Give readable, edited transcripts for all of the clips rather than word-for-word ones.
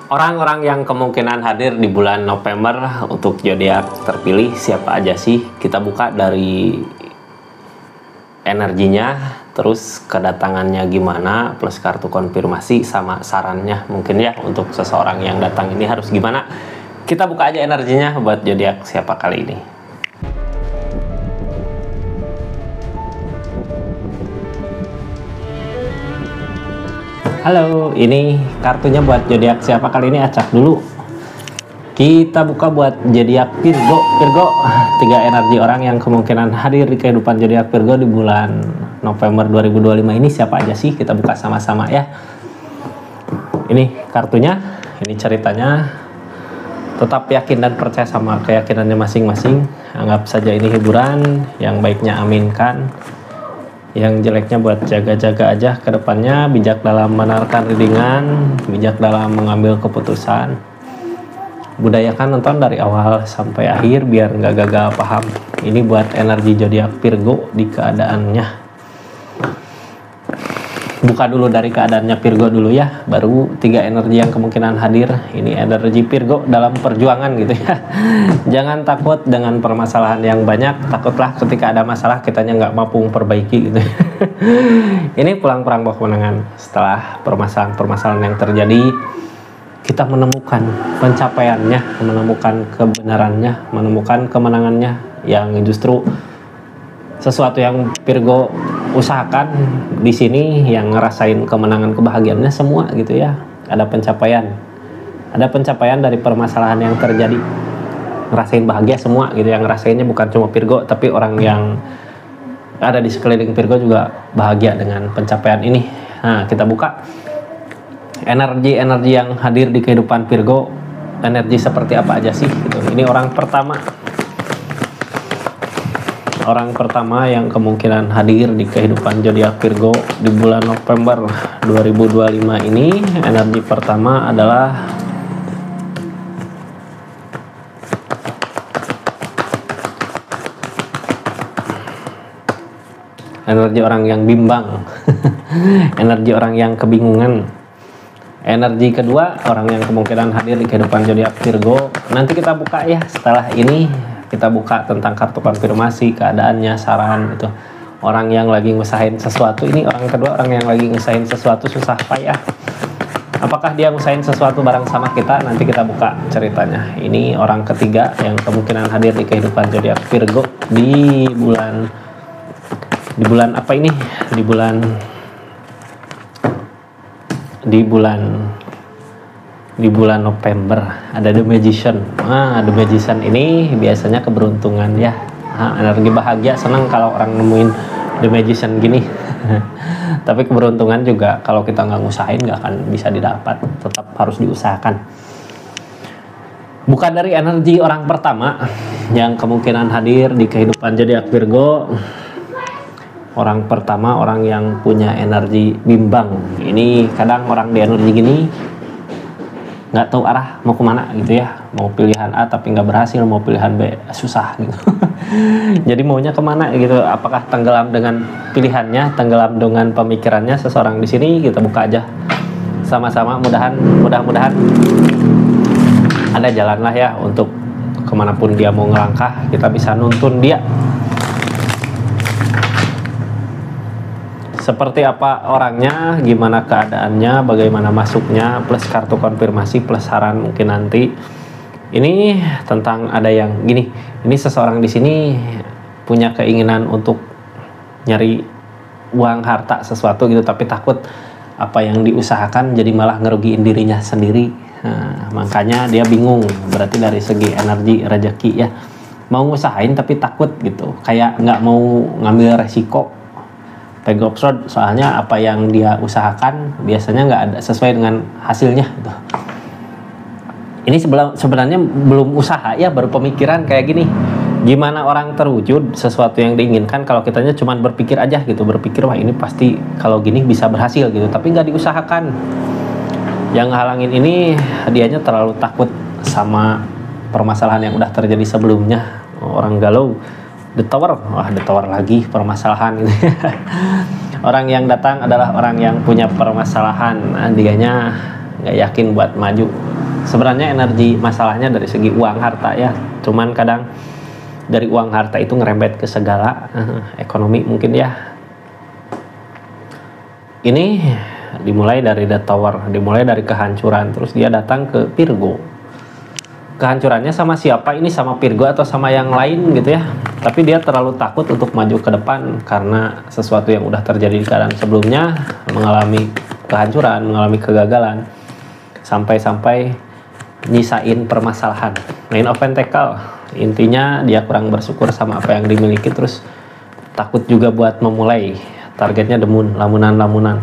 Orang-orang yang kemungkinan hadir di bulan November untuk zodiak terpilih siapa aja sih? Kita buka dari energinya, terus kedatangannya gimana, plus kartu konfirmasi sama sarannya mungkin ya untuk seseorang yang datang ini harus gimana. Kita buka aja energinya buat zodiak siapa kali ini. Halo, ini kartunya buat zodiak siapa kali ini, acak dulu. Kita buka buat zodiak Virgo. Virgo, 3 energi orang yang kemungkinan hadir di kehidupan zodiak Virgo di bulan November 2025 ini siapa aja sih? Kita buka sama-sama ya. Ini kartunya, ini ceritanya. Tetap yakin dan percaya sama keyakinannya masing-masing. Anggap saja ini hiburan, yang baiknya aminkan. Yang jeleknya buat jaga-jaga aja ke depannya, bijak dalam menawarkan readingan, bijak dalam mengambil keputusan. Budayakan nonton dari awal sampai akhir biar nggak gagal paham. Ini buat energi zodiak Virgo di keadaannya. Buka dulu dari keadaannya Virgo dulu ya, baru 3 energi yang kemungkinan hadir. Ini energi Virgo dalam perjuangan gitu ya. Jangan takut dengan permasalahan yang banyak, takutlah ketika ada masalah kitanya nggak mampu memperbaiki gitu. Ini pulang perang bawa kemenangan. Setelah permasalahan yang terjadi, kita menemukan pencapaiannya, menemukan kebenarannya, menemukan kemenangannya, yang justru sesuatu yang Virgo usahakan di sini, yang ngerasain kemenangan kebahagiaannya semua gitu ya. Ada pencapaian dari permasalahan yang terjadi, ngerasain bahagia semua gitu. Yang ngerasainnya bukan cuma Virgo, tapi orang yang ada di sekeliling Virgo juga bahagia dengan pencapaian ini. Nah, kita buka energi-energi yang hadir di kehidupan Virgo. Energi seperti apa aja sih gitu. Ini orang pertama yang kemungkinan hadir di kehidupan zodiak Virgo di bulan November 2025 ini. Energi pertama adalah energi orang yang bimbang. Energi orang yang kebingungan. Energi kedua, orang yang kemungkinan hadir di kehidupan zodiak Virgo. Nanti kita buka ya, setelah ini kita buka tentang kartu konfirmasi, keadaannya, saran gitu. Orang yang lagi ngusahain sesuatu, ini orang kedua, orang yang lagi ngusahain sesuatu susah payah. Apakah dia ngusahain sesuatu bareng sama kita? Nanti kita buka ceritanya. Ini orang ketiga yang kemungkinan hadir di kehidupan zodiak Virgo di bulan apa ini? Di bulan November. Ada The Magician. The Magician ini biasanya keberuntungan ya. Energi bahagia, senang kalau orang nemuin The Magician gini. Tapi keberuntungan juga kalau kita nggak ngusahain nggak akan bisa didapat. Tetap harus diusahakan. Bukan dari energi orang pertama yang kemungkinan hadir di kehidupan zodiak Virgo. Orang pertama, orang yang punya energi bimbang. Ini kadang orang di energi gini nggak tahu arah mau kemana gitu ya. Mau pilihan A tapi nggak berhasil, mau pilihan B susah gitu. Jadi maunya kemana gitu? Apakah tenggelam dengan pilihannya, tenggelam dengan pemikirannya seseorang di sini? Kita buka aja sama-sama. Mudah-mudahan ada jalan lah ya untuk kemanapun dia mau ngelangkah, kita bisa nuntun dia. Seperti apa orangnya, gimana keadaannya, bagaimana masuknya, plus kartu konfirmasi, plus saran mungkin nanti. Ini tentang ada yang gini. Ini seseorang di sini punya keinginan untuk nyari uang, harta, sesuatu gitu, tapi takut apa yang diusahakan jadi malah ngerugiin dirinya sendiri. Nah, makanya dia bingung. Berarti dari segi energi rezeki ya, mau ngusahain tapi takut gitu, kayak nggak mau ngambil resiko. Pegopsrod, soalnya apa yang dia usahakan biasanya nggak ada sesuai dengan hasilnya gitu. Ini sebenarnya belum usaha ya, baru pemikiran kayak gini. Gimana orang terwujud sesuatu yang diinginkan kalau kitanya cuma berpikir aja gitu, berpikir wah ini pasti kalau gini bisa berhasil gitu, tapi nggak diusahakan. Yang halangin ini dianya terlalu takut sama permasalahan yang udah terjadi sebelumnya. Orang galau. The Tower, wah The Tower lagi permasalahan gitu. Orang yang datang adalah orang yang punya permasalahan, dianya nggak yakin buat maju. Sebenarnya energi masalahnya dari segi uang harta ya, cuman kadang dari uang harta itu ngerembet ke segala ekonomi mungkin ya. Ini dimulai dari The Tower, dimulai dari kehancuran, terus dia datang ke Virgo. Kehancurannya sama siapa? Ini sama Virgo atau sama yang lain gitu ya. Tapi dia terlalu takut untuk maju ke depan karena sesuatu yang udah terjadi di keadaan sebelumnya, mengalami kehancuran, mengalami kegagalan, sampai-sampai nyisain permasalahan. Nine of Pentacle, intinya dia kurang bersyukur sama apa yang dimiliki, terus takut juga buat memulai. Targetnya demun, lamunan.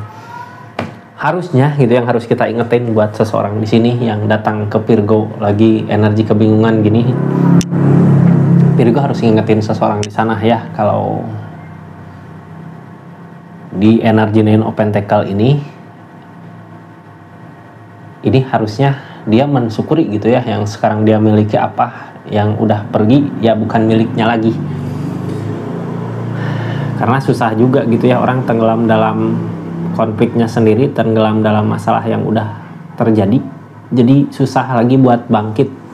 Harusnya gitu yang harus kita ingetin buat seseorang di sini yang datang ke Virgo lagi energi kebingungan gini. Virgo harus ingetin seseorang di sana ya, kalau di energi Nine of Pentacle ini harusnya dia mensyukuri gitu ya, yang sekarang dia miliki apa, yang udah pergi ya bukan miliknya lagi. Karena susah juga gitu ya, orang tenggelam dalam konfliknya sendiri, tenggelam dalam masalah yang udah terjadi, jadi susah lagi buat bangkit.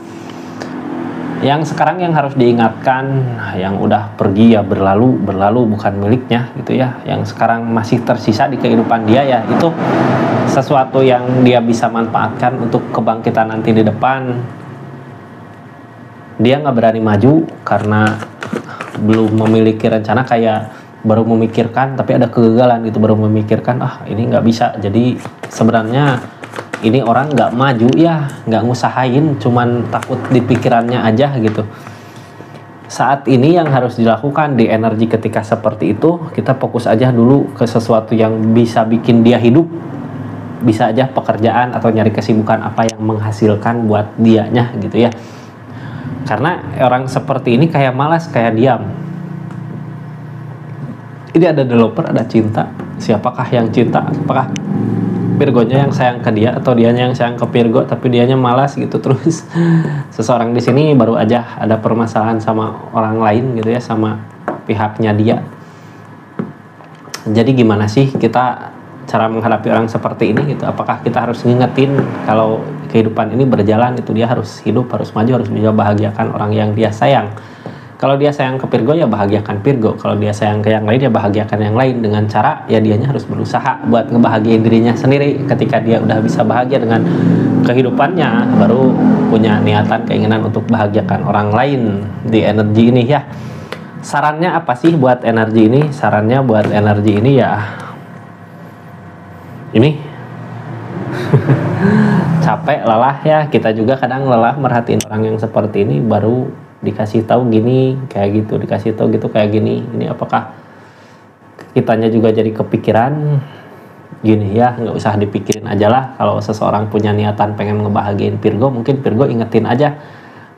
Yang sekarang yang harus diingatkan, yang udah pergi ya berlalu bukan miliknya gitu ya. Yang sekarang masih tersisa di kehidupan dia ya, itu sesuatu yang dia bisa manfaatkan untuk kebangkitan nanti di depan. Dia nggak berani maju karena belum memiliki rencana, kayak baru memikirkan tapi ada kegagalan gitu, baru memikirkan ini nggak bisa. Jadi sebenarnya ini orang nggak maju ya, nggak ngusahain, cuman takut di pikirannya aja gitu. Saat ini yang harus dilakukan di energi ketika seperti itu, kita fokus aja dulu ke sesuatu yang bisa bikin dia hidup. Bisa aja pekerjaan atau nyari kesibukan apa yang menghasilkan buat dianya gitu ya. Karena orang seperti ini kayak malas, kayak diam. Ini ada developer, ada cinta. Siapakah yang cinta? Apakah Virgonya yang sayang ke dia atau dianya yang sayang ke Virgo tapi dianya malas gitu terus? Seseorang di sini baru aja ada permasalahan sama orang lain gitu ya, sama pihaknya dia. Jadi gimana sih kita cara menghadapi orang seperti ini gitu? Apakah kita harus ngingetin kalau kehidupan ini berjalan, itu dia harus hidup, harus maju, harus bisa bahagiakan orang yang dia sayang. Kalau dia sayang ke Virgo ya bahagiakan Virgo, kalau dia sayang ke yang lain ya bahagiakan yang lain, dengan cara ya dianya harus berusaha buat ngebahagiain dirinya sendiri. Ketika dia udah bisa bahagia dengan kehidupannya, baru punya niatan, keinginan untuk bahagiakan orang lain di energi ini ya. Sarannya apa sih buat energi ini? Sarannya buat energi ini ya ini capek, lelah ya. Kita juga kadang lelah merhatiin orang yang seperti ini, baru dikasih tahu gini kayak gitu, dikasih tahu gitu kayak gini. Ini apakah kitanya juga jadi kepikiran gini ya? Nggak usah dipikirin aja lah. Kalau seseorang punya niatan pengen ngebahagiain Virgo, mungkin Virgo ingetin aja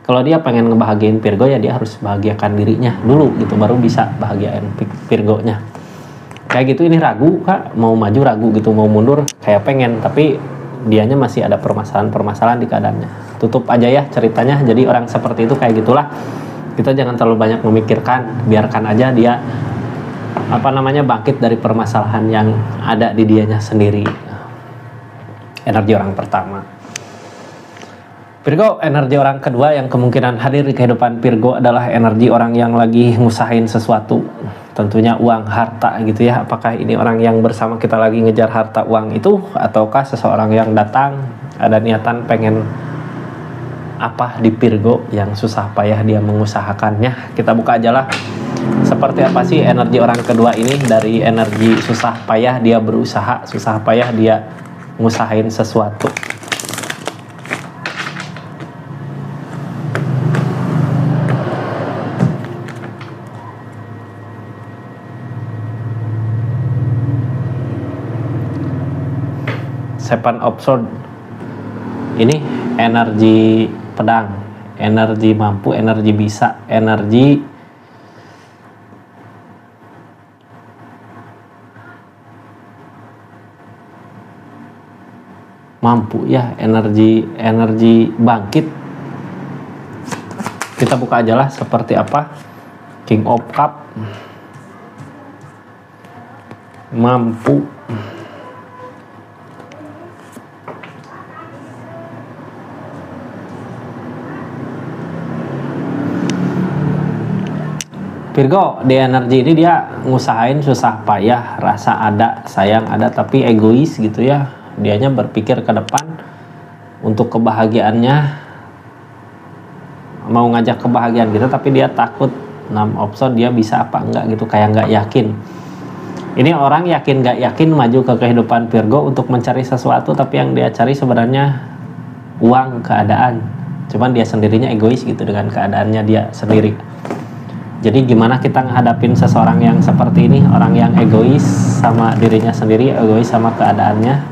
kalau dia pengen ngebahagiain Virgo ya dia harus bahagiakan dirinya dulu gitu, baru bisa bahagiain Virgonya. Kayak gitu. Ini ragu kak, mau maju ragu gitu, mau mundur kayak pengen tapi dianya masih ada permasalahan di keadaannya. Tutup aja ya ceritanya. Jadi orang seperti itu kayak gitulah. Kita jangan terlalu banyak memikirkan, biarkan aja dia bangkit dari permasalahan yang ada di dianya sendiri. Energi orang pertama. Virgo, energi orang kedua yang kemungkinan hadir di kehidupan Virgo adalah energi orang yang lagi ngusahain sesuatu. Tentunya uang, harta gitu ya. Apakah ini orang yang bersama kita lagi ngejar harta uang itu, ataukah seseorang yang datang ada niatan pengen apa di Virgo yang susah payah dia mengusahakannya? Kita buka aja lah. Seperti apa sih energi orang kedua ini? Dari energi susah payah dia berusaha, susah payah dia ngusahain sesuatu. Seven of Swords ini energi pedang, energi mampu, energi bisa, energi mampu ya, energi bangkit. Kita buka aja lah seperti apa. King of Cup, mampu, Virgo di energi ini dia ngusahain susah payah, rasa ada, sayang ada, tapi egois gitu ya. Dianya berpikir ke depan untuk kebahagiaannya, mau ngajak kebahagiaan gitu, tapi dia takut 6 option dia bisa apa enggak gitu, kayak nggak yakin. Ini orang yakin nggak yakin maju ke kehidupan Virgo untuk mencari sesuatu, tapi yang dia cari sebenarnya uang, keadaan. Cuman dia sendirinya egois gitu dengan keadaannya dia sendiri. Jadi gimana kita menghadapin seseorang yang seperti ini, orang yang egois sama dirinya sendiri, egois sama keadaannya.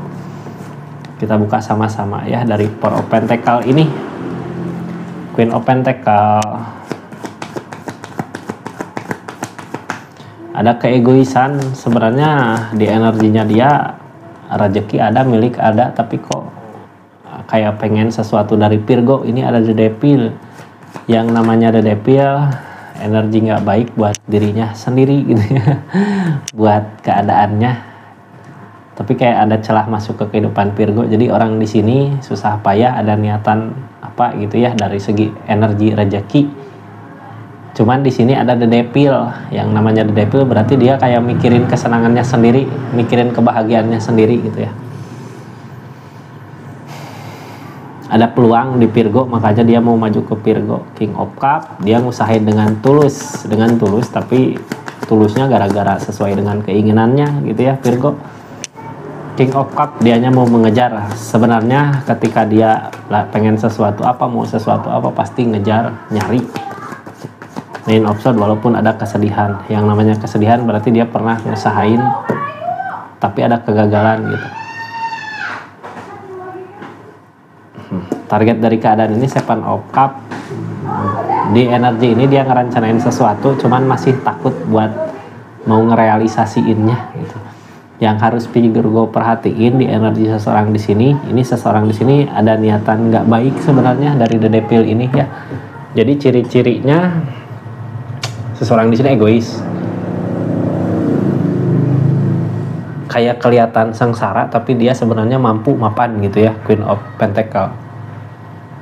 Kita buka sama-sama ya dari Four of Pentacles ini. Queen of Pentacles. Ada keegoisan sebenarnya di energinya dia, rezeki ada, milik ada, tapi kok kayak pengen sesuatu dari Virgo. Ini ada The Devil. Yang namanya The Devil, energi nggak baik buat dirinya sendiri gitu ya, buat keadaannya, tapi kayak ada celah masuk ke kehidupan Virgo. Jadi orang di sini susah payah ada niatan apa gitu ya dari segi energi rezeki. Cuman di sini ada The Devil. Yang namanya The Devil berarti dia kayak mikirin kesenangannya sendiri, mikirin kebahagiaannya sendiri gitu ya. Ada peluang di Virgo, makanya dia mau maju ke Virgo. King of Cup, dia ngusahain dengan tulus, tapi tulusnya gara-gara sesuai dengan keinginannya gitu ya Virgo. King of Cup, dianya mau mengejar. Sebenarnya ketika dia pengen sesuatu apa, mau sesuatu apa, pasti ngejar, nyari. Main option, walaupun ada kesedihan. Yang namanya kesedihan berarti dia pernah ngusahain, tapi ada kegagalan gitu. Target dari keadaan ini Seven of Cup. Di energi ini dia ngerencanain sesuatu, cuman masih takut buat mau ngerealisasiinnya gitu. Yang harus Virgo perhatiin di energi seseorang di sini, ini seseorang di sini ada niatan nggak baik sebenarnya dari The Devil ini ya. Jadi ciri-cirinya seseorang di sini egois, kayak kelihatan sengsara, tapi dia sebenarnya mampu mapan gitu ya, Queen of Pentacles.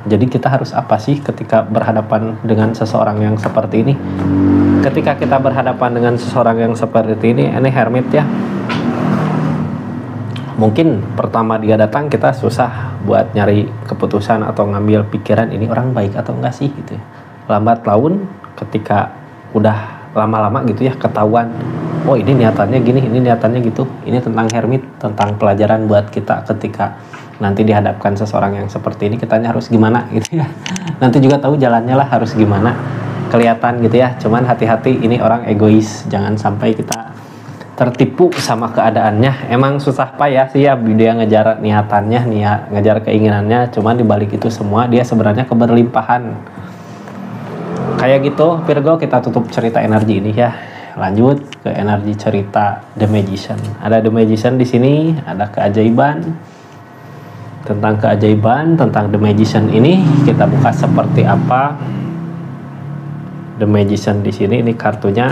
Jadi kita harus apa sih ketika berhadapan dengan seseorang yang seperti ini? Ketika kita berhadapan dengan seseorang yang seperti ini Hermit ya. Mungkin pertama dia datang kita susah buat nyari keputusan atau ngambil pikiran ini orang baik atau enggak sih gitu ya. Lambat laun ketika udah lama-lama gitu ya ketahuan, oh ini niatannya gini, ini niatannya gitu. Ini tentang Hermit, tentang pelajaran buat kita ketika nanti dihadapkan seseorang yang seperti ini, kitanya harus gimana gitu ya. Nanti juga tahu jalannya lah harus gimana, kelihatan gitu ya. Cuman hati-hati, ini orang egois, jangan sampai kita tertipu sama keadaannya. Emang susah payah sih ya dia ngejar niatannya, ngejar keinginannya. Cuman dibalik itu semua dia sebenarnya keberlimpahan. Kayak gitu Virgo, kita tutup cerita energi ini ya. Lanjut ke energi cerita The Magician. Ada The Magician di sini, ada keajaiban. Tentang keajaiban, tentang The Magician ini kita buka seperti apa. The Magician di sini, ini kartunya.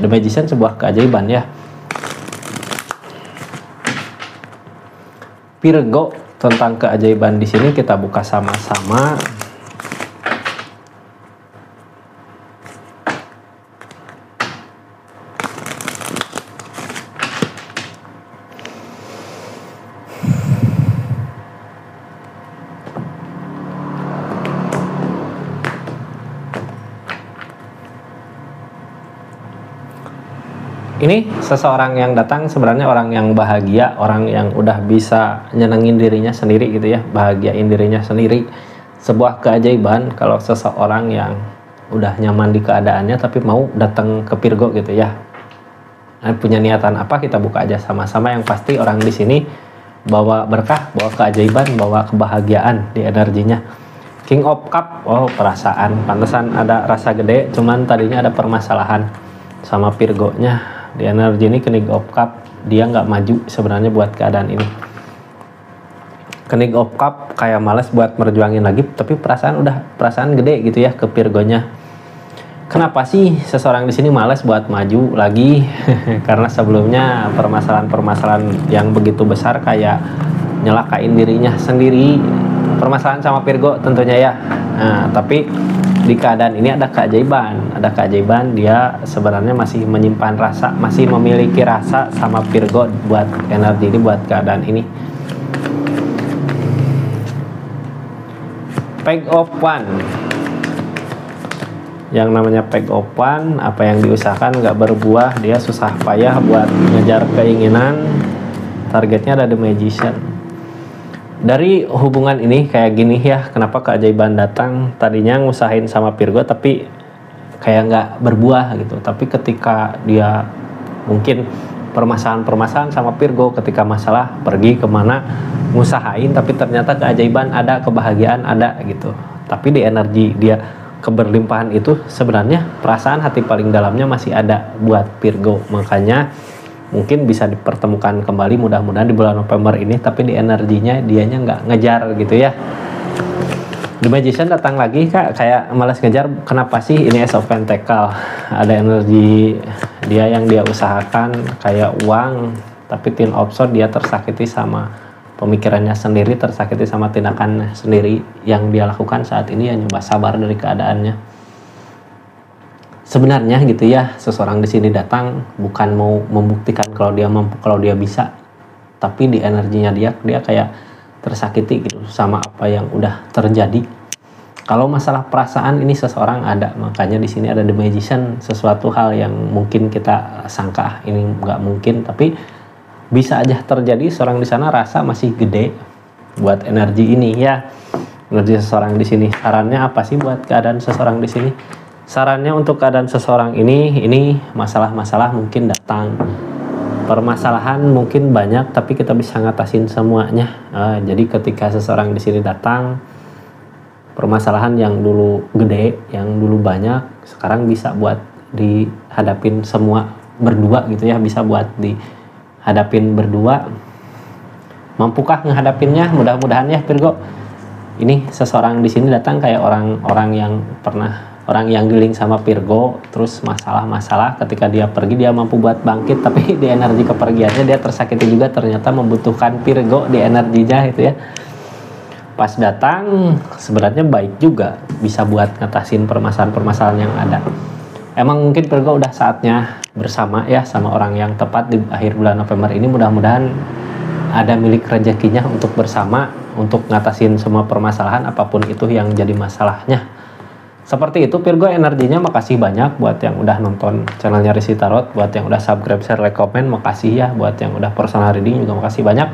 The Magician sebuah keajaiban ya. Virgo, tentang keajaiban di sini kita buka sama-sama. Ini seseorang yang datang sebenarnya orang yang bahagia, orang yang udah bisa nyenengin dirinya sendiri gitu ya, bahagiain dirinya sendiri. Sebuah keajaiban kalau seseorang yang udah nyaman di keadaannya tapi mau datang ke Virgo gitu ya. Nah, punya niatan apa, kita buka aja sama-sama. Yang pasti orang di sini bawa berkah, bawa keajaiban, bawa kebahagiaan di energinya. King of Cup, oh perasaan, pantesan ada rasa gede, cuman tadinya ada permasalahan sama Virgo-nya. Di energi ini King of Cup, dia nggak maju sebenarnya buat keadaan ini. King of Cup kayak males buat merjuangin lagi, tapi perasaan gede gitu ya ke Virgo-nya. Kenapa sih seseorang di sini males buat maju lagi? Karena sebelumnya permasalahan-permasalahan yang begitu besar kayak nyelakain dirinya sendiri, permasalahan sama Virgo tentunya ya. Nah, tapi di keadaan ini ada keajaiban, dia sebenarnya masih menyimpan rasa, masih memiliki rasa sama Virgo buat energi ini, buat keadaan ini. Page of Wands. Yang namanya Page of Wands, apa yang diusahakan nggak berbuah, dia susah payah buat ngejar keinginan, targetnya ada The Magician. Dari hubungan ini kayak gini ya, kenapa keajaiban datang, tadinya ngusahain sama Virgo tapi kayak nggak berbuah gitu, tapi ketika dia mungkin permasalahan sama Virgo, ketika masalah pergi kemana ngusahain, tapi ternyata keajaiban ada, kebahagiaan ada gitu. Tapi di energi dia keberlimpahan itu sebenarnya perasaan hati paling dalamnya masih ada buat Virgo, makanya mungkin bisa dipertemukan kembali mudah-mudahan di bulan November ini, tapi di energinya dianya nggak ngejar gitu ya. The Magician datang lagi kak, kayak malas ngejar, kenapa sih? Ini Ace of Pentacle, ada energi dia yang dia usahakan kayak uang, tapi Ten of Swords dia tersakiti sama pemikirannya sendiri, tersakiti sama tindakan sendiri yang dia lakukan saat ini, ya nyoba sabar dari keadaannya. Sebenarnya gitu ya, seseorang di sini datang bukan mau membuktikan kalau dia mampu, kalau dia bisa, tapi di energinya dia kayak tersakiti gitu sama apa yang udah terjadi. Kalau masalah perasaan ini seseorang ada, makanya di sini ada The Magician, sesuatu hal yang mungkin kita sangka ini nggak mungkin, tapi bisa aja terjadi. Seorang di sana rasa masih gede buat energi ini ya, energi seseorang di sini. Sarannya apa sih buat keadaan seseorang di sini? Sarannya untuk keadaan seseorang ini masalah-masalah mungkin datang, permasalahan mungkin banyak, tapi kita bisa ngatasin semuanya. Jadi ketika seseorang di sini datang, permasalahan yang dulu gede, yang dulu banyak, sekarang bisa buat dihadapin semua berdua gitu ya, bisa buat dihadapin berdua. Mampukah menghadapinnya? Mudah-mudahan ya Virgo. Ini seseorang di sini datang kayak orang yang pernah, orang yang dealing sama Virgo, terus masalah-masalah, ketika dia pergi dia mampu buat bangkit, tapi di energi kepergiannya dia tersakiti juga, ternyata membutuhkan Virgo di energinya itu ya. Pas datang sebenarnya baik juga, bisa buat ngatasin permasalahan-permasalahan yang ada. Emang mungkin Virgo udah saatnya bersama ya sama orang yang tepat di akhir bulan November ini. Mudah-mudahan ada milik rezekinya untuk bersama, untuk ngatasin semua permasalahan apapun itu yang jadi masalahnya. Seperti itu Virgo energinya. Makasih banyak buat yang udah nonton channelnya Rizky Tarot, buat yang udah subscribe, share, like, komen, makasih ya. Buat yang udah personal reading juga makasih banyak.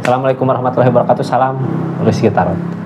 Assalamualaikum warahmatullahi wabarakatuh. Salam Rizky Tarot.